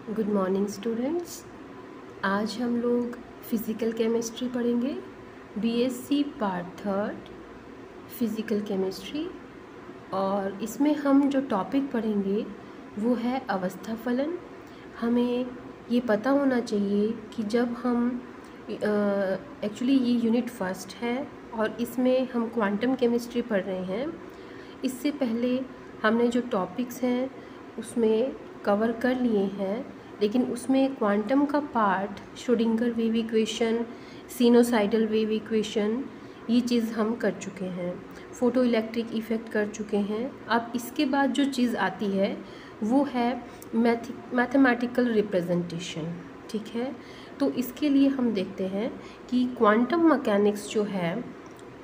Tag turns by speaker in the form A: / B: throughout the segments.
A: Good morning students. आज हम लोग फिज़िकल केमिस्ट्री पढ़ेंगे। BSc part third physical chemistry. और इसमें हम जो टॉपिक पढ़ेंगे वो है अवस्था फलन। हमें ये पता होना चाहिए कि जब हम एक्चुअली ये यूनिट फर्स्ट है और इसमें हम क्वांटम केमिस्ट्री पढ़ रहे हैं। इससे पहले हमने जो टॉपिक्स हैं उसमें कवर कर लिए हैं, लेकिन उसमें क्वांटम का part Schrodinger wave equation, sinusoidal wave equation, ये चीज़ हम कर चुके हैं। फ़ोटो इलेक्ट्रिक इफ़ेक्ट कर चुके हैं। अब इसके बाद जो चीज़ आती है वो है मैथमेटिकल रिप्रेजेंटेशन। ठीक है, तो इसके लिए हम देखते हैं कि क्वांटम मैकेनिक्स जो है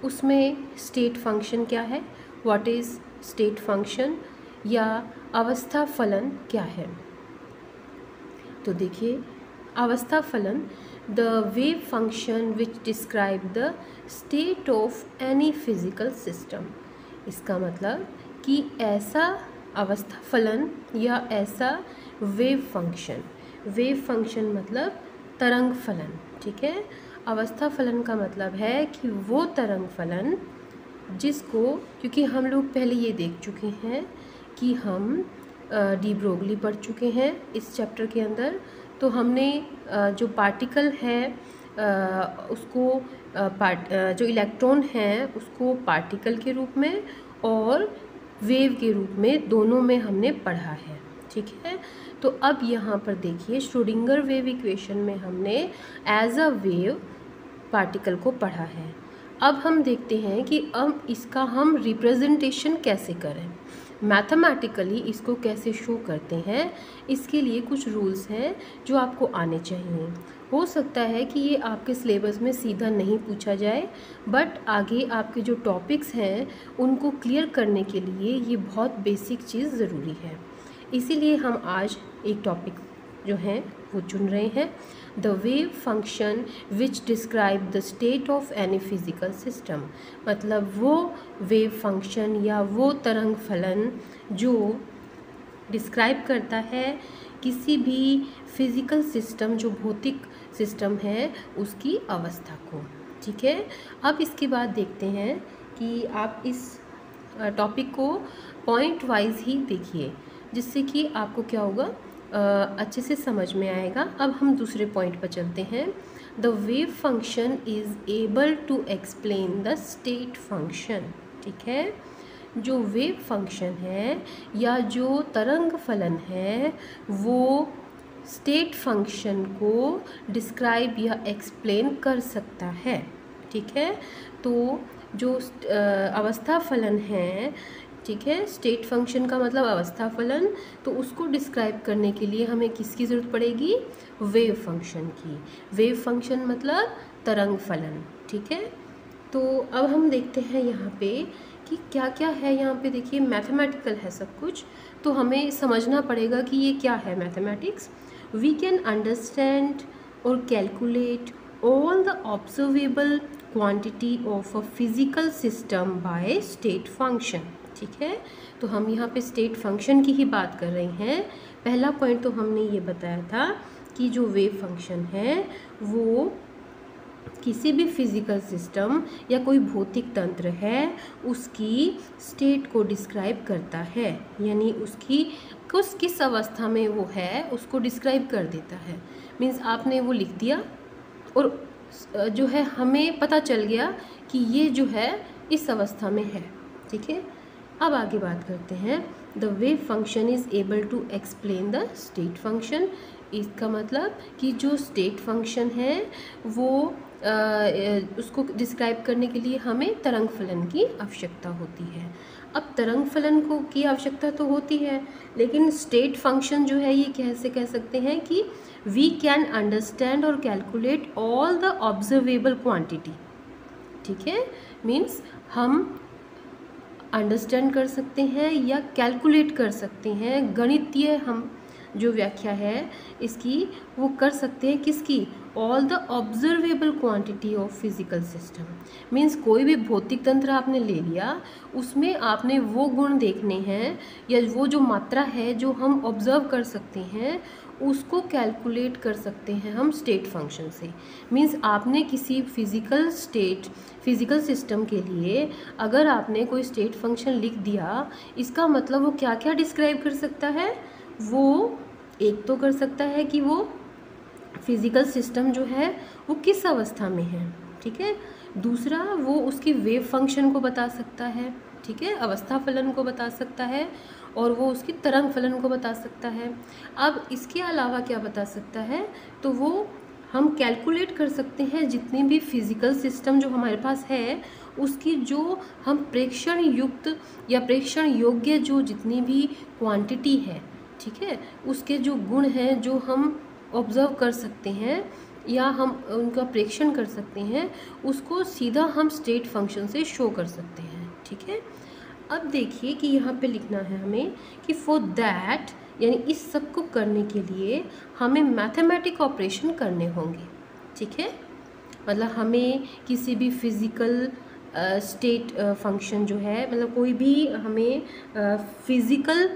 A: उसमें स्टेट फंक्शन क्या है, व्हाट इज़ स्टेट फंक्शन, या अवस्था फलन क्या है। तो देखिए, अवस्था फलन the wave function which describe the state of any physical system. इसका मतलब कि ऐसा अवस्था फलन या ऐसा वेव फंक्शन मतलब तरंग फलन। ठीक है, अवस्था फलन का मतलब है कि वो तरंग फलन जिसको, क्योंकि हम लोग पहले ये देख चुके हैं कि हम डी ब्रोगली पढ़ चुके हैं इस चैप्टर के अंदर। तो हमने जो पार्टिकल है उसको जो इलेक्ट्रॉन है उसको पार्टिकल के रूप में और वेव के रूप में, दोनों में हमने पढ़ा है। ठीक है, तो अब यहाँ पर देखिए, श्रोडिंगर वेव इक्वेशन में हमने एज अ वेव पार्टिकल को पढ़ा है। अब हम देखते हैं कि अब इसका हम रिप्रेजेंटेशन कैसे करें, मैथमेटिकली इसको कैसे शो करते हैं। इसके लिए कुछ रूल्स हैं जो आपको आने चाहिए। हो सकता है कि ये आपके सिलेबस में सीधा नहीं पूछा जाए, बट आगे आपके जो टॉपिक्स हैं उनको क्लियर करने के लिए ये बहुत बेसिक चीज़ ज़रूरी है। इसीलिए हम आज एक टॉपिक जो है वो चुन रहे हैं, the wave function which describe the state of any physical system. मतलब वो वेव फंक्शन या वो तरंग फलन जो डिस्क्राइब करता है किसी भी फिजिकल सिस्टम, जो भौतिक सिस्टम है, उसकी अवस्था को। ठीक है, अब इसके बाद देखते हैं कि आप इस टॉपिक को पॉइंट वाइज ही देखिए, जिससे कि आपको क्या होगा, अच्छे से समझ में आएगा। अब हम दूसरे पॉइंट पर चलते हैं। The wave function is able to explain the state function. ठीक है, जो वेव फंक्शन है या जो तरंग फलन है वो स्टेट फंक्शन को डिस्क्राइब या एक्सप्लेन कर सकता है। ठीक है, तो जो अवस्था फलन है, ठीक है, स्टेट फंक्शन का मतलब अवस्था फलन, तो उसको डिस्क्राइब करने के लिए हमें किसकी ज़रूरत पड़ेगी, वेव फंक्शन की। वेव फंक्शन मतलब तरंग फलन। ठीक है, तो अब हम देखते हैं यहाँ पे कि क्या क्या है। यहाँ पे देखिए, मैथमेटिकल है सब कुछ, तो हमें समझना पड़ेगा कि ये क्या है मैथमेटिक्स। वी कैन अंडरस्टैंड और calculate all the observable quantity of a physical system by state function. ठीक है, तो हम यहाँ पे स्टेट फंक्शन की ही बात कर रहे हैं। पहला पॉइंट तो हमने ये बताया था कि जो वेव फंक्शन है वो किसी भी फिजिकल सिस्टम या कोई भौतिक तंत्र है उसकी स्टेट को डिस्क्राइब करता है, यानी उसकी किस अवस्था में वो है उसको डिस्क्राइब कर देता है। मीन्स आपने वो लिख दिया और जो है हमें पता चल गया कि ये जो है इस अवस्था में है। ठीक है, अब आगे बात करते हैं। The wave function is able to explain the state function. इसका मतलब कि जो स्टेट फंक्शन है वो उसको डिस्क्राइब करने के लिए हमें तरंग फलन की आवश्यकता होती है। अब तरंग फलन को की आवश्यकता तो होती है, लेकिन स्टेट फंक्शन जो है ये कैसे कह सकते हैं कि वी कैन अंडरस्टैंड और calculate all the observable quantity. ठीक है, मीन्स हम अंडरस्टैंड कर सकते हैं या कैलकुलेट कर सकते हैं, गणितीय हम जो व्याख्या है इसकी वो कर सकते हैं, किसकी, all the observable quantity of physical system. Means कोई भी भौतिक तंत्र आपने ले लिया, उसमें आपने वो गुण देखने हैं या वो जो मात्रा है जो हम ऑब्जर्व कर सकते हैं उसको कैलकुलेट कर सकते हैं हम स्टेट फंक्शन से। मीन्स आपने किसी फिजिकल सिस्टम के लिए अगर आपने कोई स्टेट फंक्शन लिख दिया, इसका मतलब वो क्या क्या डिस्क्राइब कर सकता है। वो एक तो कर सकता है कि वो फिजिकल सिस्टम जो है वो किस अवस्था में है, ठीक है। दूसरा, वो उसकी वेव फंक्शन को बता सकता है, ठीक है, अवस्था फलन को बता सकता है, और वो उसकी तरंग फलन को बता सकता है। अब इसके अलावा क्या बता सकता है, तो वो हम कैलकुलेट कर सकते हैं जितनी भी फिजिकल सिस्टम जो हमारे पास है उसकी जो हम प्रेक्षण युक्त या प्रेक्षण योग्य जो जितनी भी क्वांटिटी है, ठीक है, उसके जो गुण हैं जो हम ऑब्जर्व कर सकते हैं या हम उनका प्रेक्षण कर सकते हैं, उसको सीधा हम स्टेट फंक्शन से शो कर सकते हैं, ठीक है। अब देखिए कि यहाँ पे लिखना है हमें कि फॉर दैट, यानी इस सब को करने के लिए हमें मैथमेटिक ऑपरेशन करने होंगे, ठीक है। मतलब हमें किसी भी फिज़िकल स्टेट फंक्शन जो है, मतलब कोई भी हमें फिज़िकल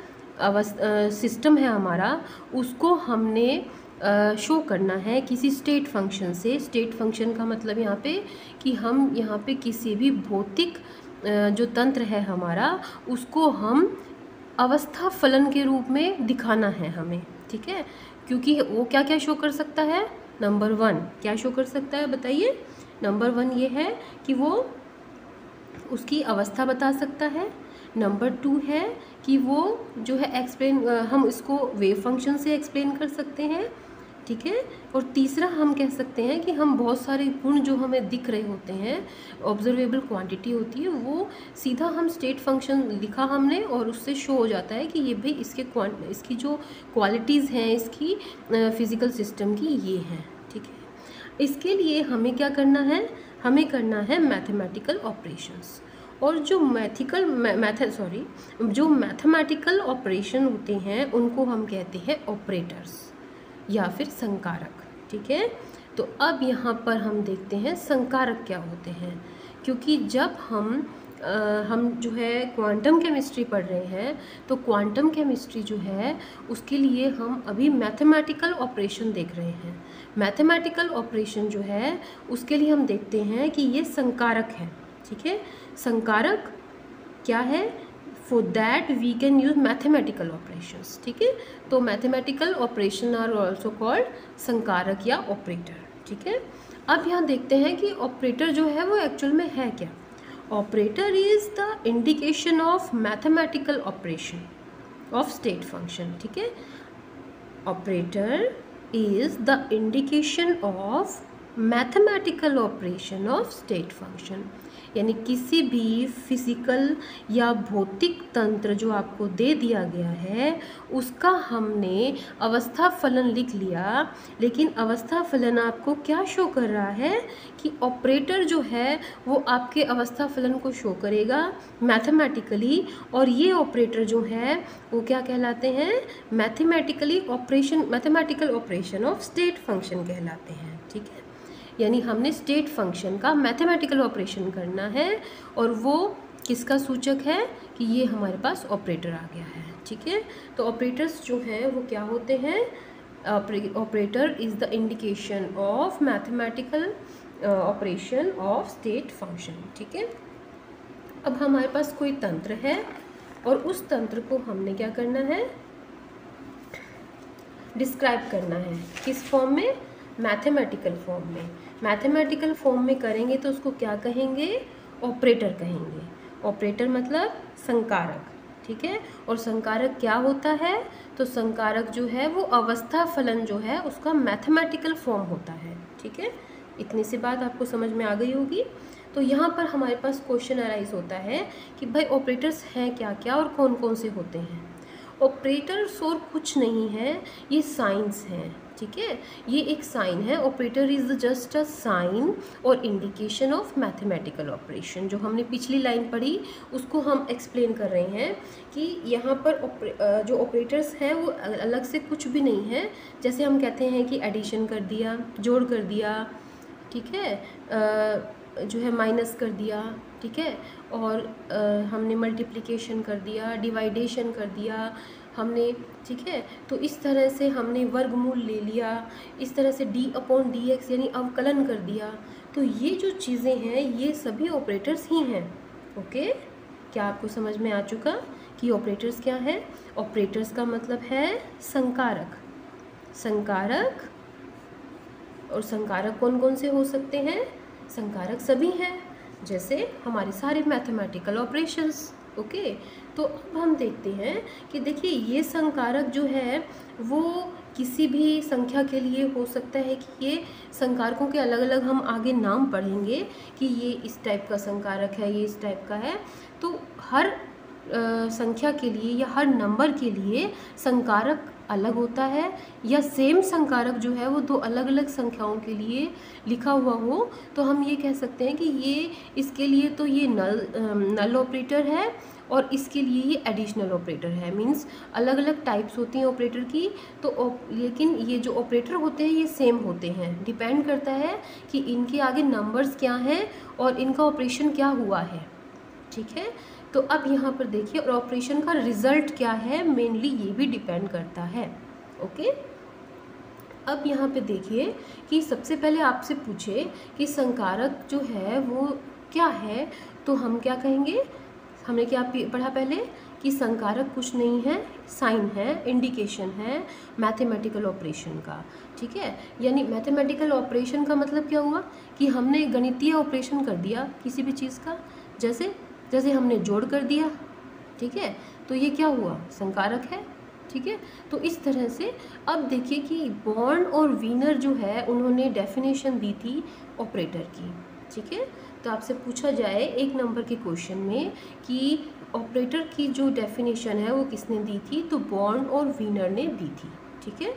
A: सिस्टम है हमारा, उसको हमने शो करना है किसी स्टेट फंक्शन से। स्टेट फंक्शन का मतलब यहाँ पे कि हम यहाँ पे किसी भी भौतिक जो तंत्र है हमारा उसको हम अवस्था फलन के रूप में दिखाना है हमें, ठीक है। क्योंकि वो क्या क्या शो कर सकता है, नंबर 1 क्या शो कर सकता है बताइए। नंबर 1 ये है कि वो उसकी अवस्था बता सकता है। नंबर 2 है कि वो जो है एक्सप्लेन, हम इसको वेव फंक्शन से एक्सप्लेन कर सकते हैं, ठीक है। और तीसरा हम कह सकते हैं कि हम बहुत सारे गुण जो हमें दिख रहे होते हैं, ऑब्जर्वेबल क्वांटिटी होती है, वो सीधा हम स्टेट फंक्शन लिखा हमने और उससे शो हो जाता है कि ये भाई इसकी जो क्वालिटीज़ हैं इसकी फिज़िकल सिस्टम की ये हैं, ठीक है। इसके लिए हमें क्या करना है, हमें करना है मैथमेटिकल ऑपरेशंस। और जो मैथमेटिकल ऑपरेशन होते हैं उनको हम कहते हैं ऑपरेटर्स या फिर संकारक, ठीक है। तो अब यहाँ पर हम देखते हैं संकारक क्या होते हैं, क्योंकि जब हम जो है क्वांटम केमिस्ट्री पढ़ रहे हैं तो क्वांटम केमिस्ट्री जो है उसके लिए हम अभी मैथमेटिकल ऑपरेशन देख रहे हैं। मैथमेटिकल ऑपरेशन जो है उसके लिए हम देखते हैं कि ये संकारक है, ठीक है। संकारक क्या है, for that we can use mathematical operations, ठीक है। तो mathematical operation are also called संकारक या ऑपरेटर, ठीक है। अब यहाँ देखते हैं कि ऑपरेटर जो है वो एक्चुअल में है क्या। Operator is the indication of mathematical operation of state function, ठीक है। Operator is the indication of mathematical operation of state function, यानी किसी भी फिजिकल या भौतिक तंत्र जो आपको दे दिया गया है उसका हमने अवस्था फलन लिख लिया, लेकिन अवस्था फलन आपको क्या शो कर रहा है कि ऑपरेटर जो है वो आपके अवस्था फलन को शो करेगा मैथमेटिकली, और ये ऑपरेटर जो है वो क्या कहलाते हैं, mathematical operation of state function कहलाते हैं, ठीक है। यानी हमने स्टेट फंक्शन का मैथमेटिकल ऑपरेशन करना है और वो किसका सूचक है कि ये हमारे पास ऑपरेटर आ गया है, ठीक है। तो ऑपरेटर्स जो हैं वो क्या होते हैं, operator is the indication of mathematical operation of state function, ठीक है। अब हमारे पास कोई तंत्र है और उस तंत्र को हमने क्या करना है, डिस्क्राइब करना है, किस फॉर्म में, मैथमेटिकल फॉर्म में। मैथमेटिकल फॉर्म में करेंगे तो उसको क्या कहेंगे, ऑपरेटर कहेंगे। ऑपरेटर मतलब संकारक, ठीक है। और संकारक क्या होता है, तो संकारक जो है वो अवस्था फलन जो है उसका मैथमेटिकल फॉर्म होता है, ठीक है। इतनी सी बात आपको समझ में आ गई होगी। तो यहाँ पर हमारे पास क्वेश्चन अराइज होता है कि भाई ऑपरेटर्स हैं क्या क्या और कौन कौन से होते हैं। ऑपरेटर्स और कुछ नहीं है, ये साइंस हैं, ठीक है। ये एक साइन है, operator is just a sign और इंडिकेशन ऑफ मैथमेटिकल ऑपरेशन। जो हमने पिछली लाइन पढ़ी उसको हम एक्सप्लेन कर रहे हैं कि यहाँ पर जो ऑपरेटर्स हैं वो अलग से कुछ भी नहीं है। जैसे हम कहते हैं कि एडिशन कर दिया, जोड़ कर दिया, ठीक है, जो है माइनस कर दिया, ठीक है, और हमने मल्टीप्लिकेशन कर दिया, डिवाइडेशन कर दिया हमने, ठीक है। तो इस तरह से हमने वर्गमूल ले लिया, इस तरह से d/dx यानी अवकलन कर दिया। तो ये जो चीज़ें हैं ये सभी ऑपरेटर्स ही हैं। ओके, क्या आपको समझ में आ चुका कि ऑपरेटर्स क्या है? ऑपरेटर्स का मतलब है संकारक। संकारक, और संकारक कौन कौन से हो सकते हैं? संकारक सभी हैं, जैसे हमारे सारे मैथमेटिकल ऑपरेशंस। ओके, तो अब हम देखते हैं कि देखिए ये संकारक जो है वो किसी भी संख्या के लिए हो सकता है कि ये संकारकों के अलग अलग हम आगे नाम पढ़ेंगे कि ये इस टाइप का संकारक है, ये इस टाइप का है। तो हर संख्या के लिए या हर नंबर के लिए संकारक अलग होता है, या सेम संकारक जो है वो दो अलग अलग संख्याओं के लिए लिखा हुआ हो तो हम ये कह सकते हैं कि ये इसके लिए तो ये नल ऑपरेटर है और इसके लिए ये एडिशनल ऑपरेटर है। मींस अलग अलग टाइप्स होती हैं ऑपरेटर की, तो लेकिन ये जो ऑपरेटर होते हैं ये सेम होते हैं। डिपेंड करता है कि इनके आगे नंबर्स क्या हैं और इनका ऑपरेशन क्या हुआ है, ठीक है। तो अब यहाँ पर देखिए, और ऑपरेशन का रिजल्ट क्या है मेनली ये भी डिपेंड करता है। ओके, अब यहाँ पे देखिए कि सबसे पहले आपसे पूछे कि संकारक जो है वो क्या है, तो हम क्या कहेंगे? हमने क्या पढ़ा पहले कि संकारक कुछ नहीं है, साइन है, इंडिकेशन है मैथमेटिकल ऑपरेशन का, ठीक है। यानी मैथमेटिकल ऑपरेशन का मतलब क्या हुआ कि हमने गणितीय ऑपरेशन कर दिया किसी भी चीज़ का, जैसे हमने जोड़ कर दिया, ठीक है, तो ये क्या हुआ? संकारक है, ठीक है। तो इस तरह से अब देखिए कि बॉर्न और वीनर जो है उन्होंने डेफिनेशन दी थी ऑपरेटर की, ठीक है। तो आपसे पूछा जाए एक नंबर के क्वेश्चन में कि ऑपरेटर की जो डेफिनेशन है वो किसने दी थी, तो बॉर्न और वीनर ने दी थी, ठीक है।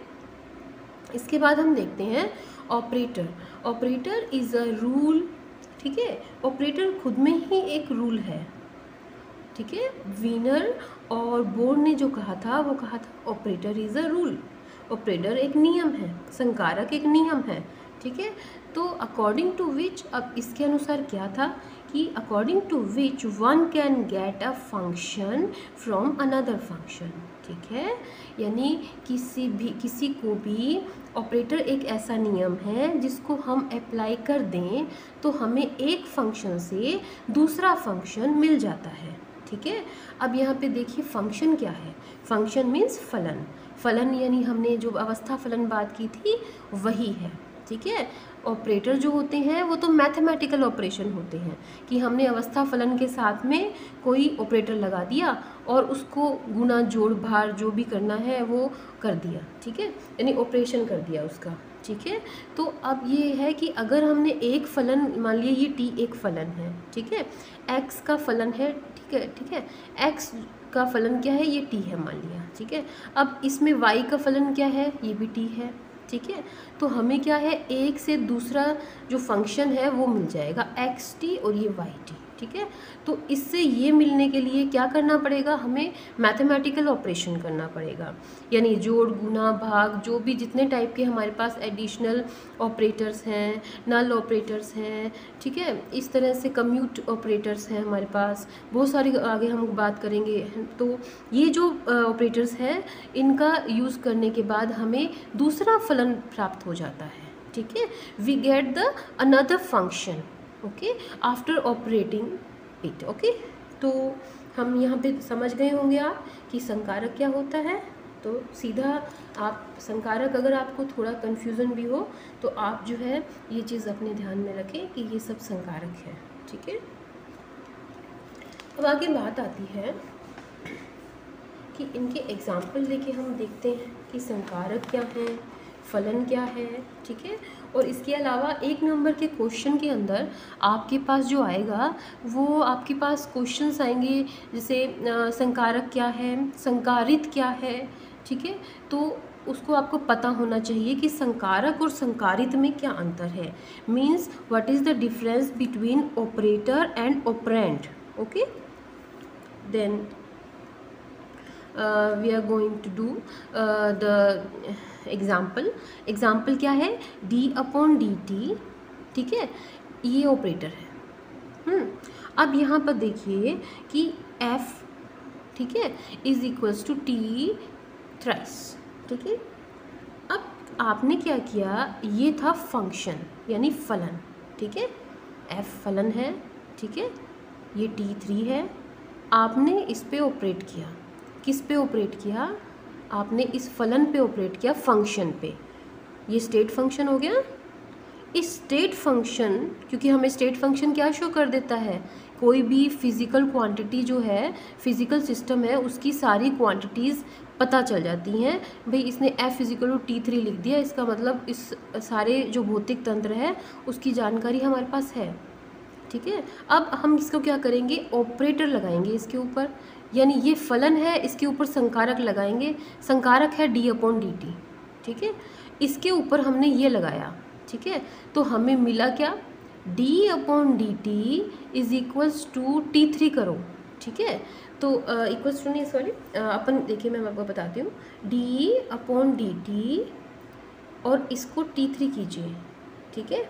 A: इसके बाद हम देखते हैं operator. Operator is a rule, ठीक है। ऑपरेटर खुद में ही एक रूल है, ठीक है। वीनर और बोर्न ने जो कहा था वो कहा था operator is a rule. Operator एक नियम है, संकारक एक नियम है, ठीक है। तो अकॉर्डिंग टू विच, अब इसके अनुसार क्या था कि according to which one can get a function from another function, ठीक है। यानी किसी को भी ऑपरेटर एक ऐसा नियम है जिसको हम अप्लाई कर दें तो हमें एक फंक्शन से दूसरा फंक्शन मिल जाता है, ठीक है। अब यहाँ पे देखिए फंक्शन क्या है? फंक्शन मीन्स फलन। फलन यानी हमने जो अवस्था फलन बात की थी वही है, ठीक है। ऑपरेटर जो होते हैं वो तो मैथमेटिकल ऑपरेशन होते हैं कि हमने अवस्था फलन के साथ में कोई ऑपरेटर लगा दिया और उसको गुना जोड़ भार जो भी करना है वो कर दिया, ठीक है, यानी ऑपरेशन कर दिया उसका, ठीक है। तो अब ये है कि अगर हमने एक फलन, मान लिया ये t एक फलन है, ठीक है, x का फलन है, ठीक है, x का फलन क्या है? ये t है मान लिया, ठीक है। अब इसमें y का फलन क्या है? ये भी t है, ठीक है। तो हमें क्या है, एक से दूसरा जो फंक्शन है वो मिल जाएगा xt और ये yt, ठीक है। तो इससे ये मिलने के लिए क्या करना पड़ेगा? हमें मैथमेटिकल ऑपरेशन करना पड़ेगा, यानी जोड़ गुना भाग जो भी जितने टाइप के हमारे पास एडिशनल ऑपरेटर्स हैं, नल ऑपरेटर्स हैं, ठीक है, इस तरह से कम्यूट ऑपरेटर्स हैं हमारे पास, बहुत सारे आगे हम बात करेंगे। तो ये जो ऑपरेटर्स हैं इनका यूज़ करने के बाद हमें दूसरा फलन प्राप्त हो जाता है, ठीक है। We get the another function, okay, after operating it, okay. तो हम यहाँ पे समझ गए होंगे आप कि संकारक क्या होता है। तो सीधा आप संकारक, अगर आपको थोड़ा कन्फ्यूज़न भी हो तो आप जो है ये चीज़ अपने ध्यान में रखें कि ये सब संकारक है, ठीक है। अब आगे बात आती है कि इनके एग्जाम्पल लेके हम देखते हैं कि संकारक क्या हैं, फलन क्या है, ठीक है। और इसके अलावा 1 नंबर के क्वेश्चन के अंदर आपके पास जो आएगा वो आपके पास क्वेश्चंस आएंगे, जैसे संकारक क्या है, संकारित क्या है, ठीक है। तो उसको आपको पता होना चाहिए कि संकारक और संकारित में क्या अंतर है, means what is the difference between operator and operand, okay. Then we are going to do the example क्या है, d/dt, ठीक है, ये ऑपरेटर है। अब यहाँ पर देखिए कि f, ठीक है, is equals to t thrice, ठीक है। अब आपने क्या किया, ये था फंक्शन यानी फलन, ठीक है, f फलन है, ठीक है, ये t3 है। आपने इस पे ऑपरेट किया, किस पे ऑपरेट किया, आपने इस फलन पे ऑपरेट किया, फंक्शन पे। ये स्टेट फंक्शन हो गया। इस स्टेट फंक्शन, क्योंकि हमें स्टेट फंक्शन क्या शो कर देता है, कोई भी फिज़िकल क्वांटिटी जो है, फिज़िकल सिस्टम है, उसकी सारी क्वांटिटीज़ पता चल जाती हैं। भाई इसने f = t3 लिख दिया, इसका मतलब इस सारे जो भौतिक तंत्र है उसकी जानकारी हमारे पास है, ठीक है। अब हम इसको क्या करेंगे, ऑपरेटर लगाएंगे इसके ऊपर, यानी ये फलन है, इसके ऊपर संकारक लगाएंगे। संकारक है d/dt, ठीक है, इसके ऊपर हमने ये लगाया, ठीक है। तो हमें मिला क्या, d/dt is equals to t3 करो, ठीक है। तो इक्वल्स टू नहीं, सॉरी, अपन देखिए मैं आपको बताती हूँ, d/dt और इसको t3 कीजिए, ठीक है।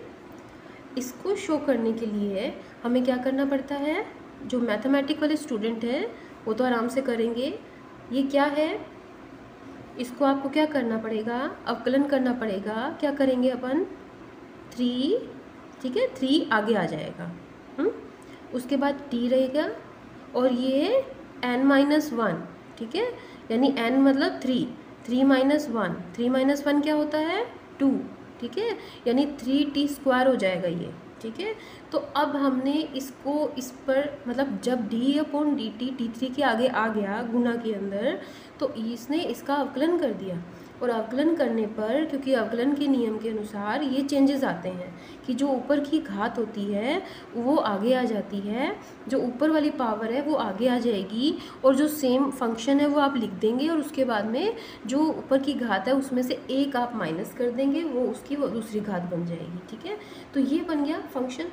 A: इसको शो करने के लिए हमें क्या करना पड़ता है, जो मैथमेटिक वाले स्टूडेंट हैं वो तो आराम से करेंगे। ये क्या है, इसको आपको क्या करना पड़ेगा, अवकलन करना पड़ेगा। क्या करेंगे अपन, 3, ठीक है, 3 आगे आ जाएगा, उसके बाद t रहेगा और ये n-1, ठीक है, यानी n मतलब 3, 3 - 1 क्या होता है, 2, ठीक है, यानी 3t² हो जाएगा ये, ठीक है। तो अब हमने इसको इस पर, मतलब जब d/dt t3 के आगे आ गया गुना के अंदर, तो इसने इसका अवकलन कर दिया। और अवकलन करने पर, क्योंकि अवकलन के नियम के अनुसार ये चेंजेस आते हैं कि जो ऊपर की घात होती है वो आगे आ जाती है, जो ऊपर वाली पावर है वो आगे आ जाएगी, और जो सेम फंक्शन है वो आप लिख देंगे, और उसके बाद में जो ऊपर की घात है उसमें से एक आप माइनस कर देंगे, वो उसकी वो दूसरी घात बन जाएगी, ठीक है। तो ये बन गया फंक्शन।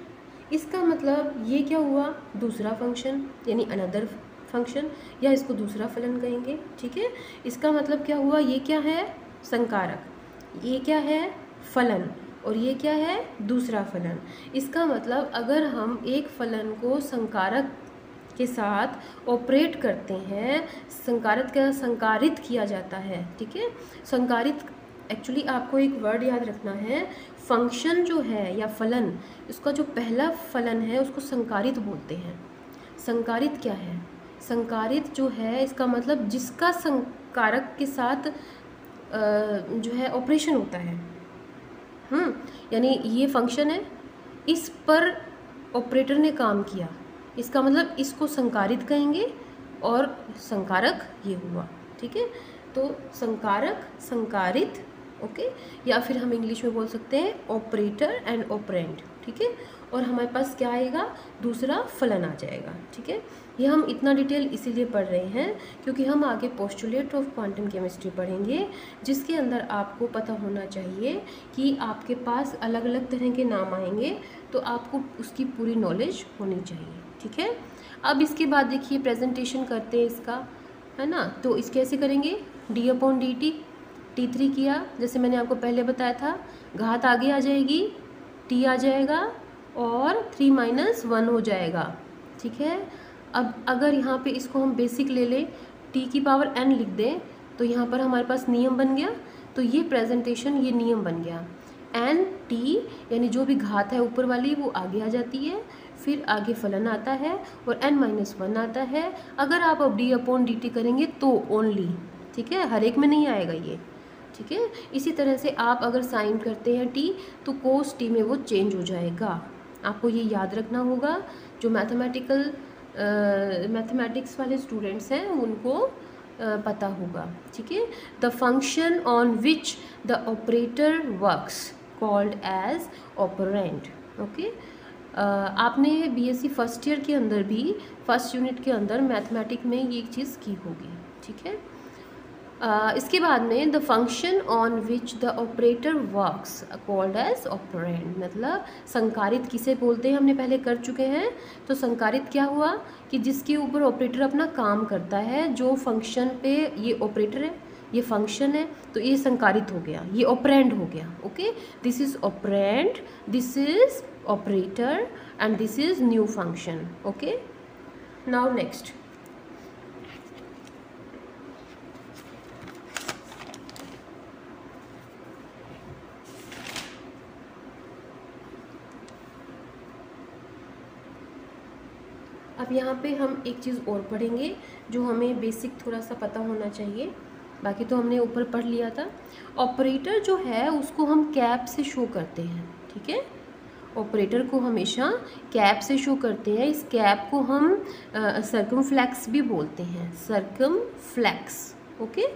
A: इसका मतलब ये क्या हुआ, दूसरा फंक्शन यानी अनदर फंक्शन, या इसको दूसरा फलन कहेंगे, ठीक है। इसका मतलब क्या हुआ, ये क्या है, संकारक, ये क्या है, फलन, और ये क्या है, दूसरा फलन। इसका मतलब अगर हम एक फलन को संकारक के साथ ऑपरेट करते हैं, संकारित किया जाता है, ठीक है। संकारित, एक्चुअली आपको एक वर्ड याद रखना है, फंक्शन जो है या फलन, इसका जो पहला फलन है उसको संकारित बोलते हैं। संकारित क्या है, संकारित जो है इसका मतलब जिसका संकारक के साथ जो है ऑपरेशन होता है, यानी ये फंक्शन है, इस पर ऑपरेटर ने काम किया, इसका मतलब इसको संकारित कहेंगे, और संकारक ये हुआ, ठीक है। तो संकारक, संकारित, ओके, या फिर हम इंग्लिश में बोल सकते हैं ऑपरेटर एंड ऑपरेंड, ठीक है। और हमारे पास क्या आएगा, दूसरा फलन आ जाएगा, ठीक है। ये हम इतना डिटेल इसीलिए पढ़ रहे हैं क्योंकि हम आगे पोस्टुलेट ऑफ क्वांटम केमिस्ट्री पढ़ेंगे, जिसके अंदर आपको पता होना चाहिए कि आपके पास अलग अलग तरह के नाम आएंगे, तो आपको उसकी पूरी नॉलेज होनी चाहिए, ठीक है। अब इसके बाद देखिए प्रेजेंटेशन करते हैं इसका, है ना। तो इस कैसे करेंगे, d/dt t3 किया, जैसे मैंने आपको पहले बताया था, घात आगे आ जाएगी, t आ जाएगा और 3 - 1 हो जाएगा, ठीक है। अब अगर यहाँ पे इसको हम बेसिक ले लें, t की पावर n लिख दें, तो यहाँ पर हमारे पास नियम बन गया। तो ये प्रेजेंटेशन, ये नियम बन गया, n t यानी जो भी घात है ऊपर वाली वो आगे आ जाती है, फिर आगे फलन आता है और n-1 आता है। अगर आप अब d/dt करेंगे तो ओनली, ठीक है, हर एक में नहीं आएगा ये, ठीक है। इसी तरह से आप अगर साइन करते हैं t, तो cos t में वो चेंज हो जाएगा। आपको ये याद रखना होगा। जो मैथमेटिक्स वाले स्टूडेंट्स हैं उनको पता होगा, ठीक है। The function on which the operator works called as operand, okay. आपने बीएससी फर्स्ट ईयर के अंदर भी फर्स्ट यूनिट के अंदर मैथमेटिक्स में ये एक चीज़ की होगी, ठीक है। इसके बाद में the function on which the operator works called as operand, मतलब संकारित किसे बोलते हैं हमने पहले कर चुके हैं। तो संकारित क्या हुआ कि जिसके ऊपर ऑपरेटर अपना काम करता है, जो फंक्शन पे ये ऑपरेटर है, ये फंक्शन है, तो ये संकारित हो गया, ये ऑपरेंड हो गया, okay. This is operand, this is operator and this is new function, okay. Now next, अब यहाँ पे हम एक चीज़ और पढ़ेंगे जो हमें बेसिक थोड़ा सा पता होना चाहिए, बाकी तो हमने ऊपर पढ़ लिया था। ऑपरेटर जो है उसको हम कैप से शो करते हैं, ठीक है। ऑपरेटर को हमेशा कैप से शो करते हैं। इस कैप को हम सर्कमफ्लेक्स भी बोलते हैं, सर्कमफ्लेक्स, ओके,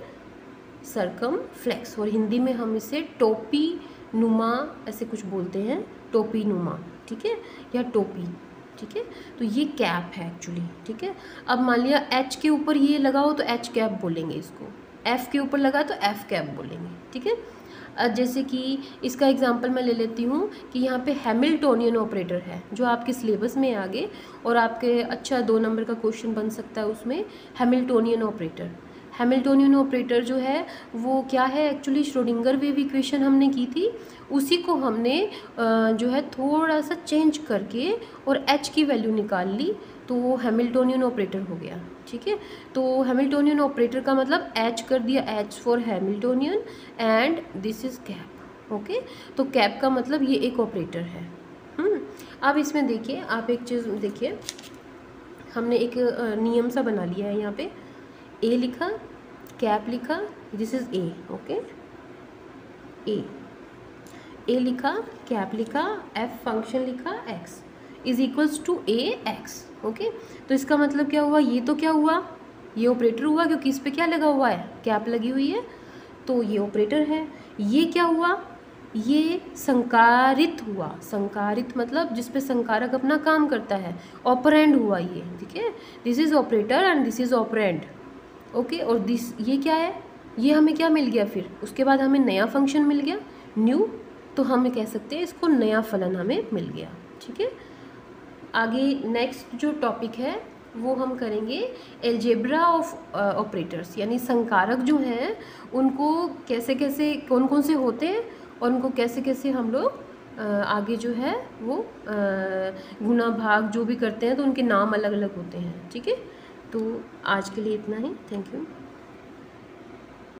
A: सर्कमफ्लेक्स। और हिंदी में हम इसे टोपी नुमा ऐसे कुछ बोलते हैं, टोपी नुमा, ठीक है, या टोपी, ठीक है। तो ये कैप है एक्चुअली, ठीक है। अब मान लिया एच के ऊपर ये लगाओ तो एच कैप बोलेंगे इसको, एफ के ऊपर लगा तो एफ कैप बोलेंगे, ठीक है। जैसे कि इसका एग्जांपल मैं ले लेती हूँ कि यहाँ पे हैमिल्टोनियन ऑपरेटर है जो आपके सिलेबस में आगे और आपके अच्छा 2 नंबर का क्वेश्चन बन सकता है उसमें। हैमिल्टोनियन ऑपरेटर, हैमिल्टोनियन ऑपरेटर जो है वो क्या है एक्चुअली, श्रोडिंगर वेव इक्वेशन हमने की थी, उसी को हमने जो है थोड़ा सा चेंज करके और एच की वैल्यू निकाल ली, तो वो हैमिल्टोनियन ऑपरेटर हो गया, ठीक है। तो हैमिल्टोनियन ऑपरेटर का मतलब एच कर दिया, H for Hamiltonian and this is cap, okay. तो कैप का मतलब ये एक ऑपरेटर है। अब इसमें देखिए, आप एक चीज़ देखिए, हमने एक नियम सा बना लिया है। यहाँ पे ए लिखा, कैप लिखा, this is A, okay, A लिखा, कैप लिखा, एफ फंक्शन लिखा, X is equals to A X, okay. तो इसका मतलब क्या हुआ, ये तो क्या हुआ, ये ऑपरेटर हुआ क्योंकि इस पर क्या लगा हुआ है, कैप लगी हुई है, तो ये ऑपरेटर है। ये क्या हुआ, ये संकारित हुआ, संकारित मतलब जिस पे संकारक अपना काम करता है, ऑपरेंड हुआ ये, ठीक है। This is operator and this is operand, okay. और दिस ये क्या है, ये हमें क्या मिल गया, फिर उसके बाद हमें नया फंक्शन मिल गया, न्यू, तो हम कह सकते हैं इसको नया फलन हमें मिल गया, ठीक है। आगे नेक्स्ट जो टॉपिक है वो हम करेंगे एल्जेब्रा ऑफ ऑपरेटर्स, यानी संकारक जो हैं उनको कैसे कैसे कौन कौन से होते हैं और उनको कैसे कैसे हम लोग आगे जो है वो गुना भाग जो भी करते हैं तो उनके नाम अलग अलग होते हैं, ठीक है। तो आज के लिए इतना ही, थैंक यू।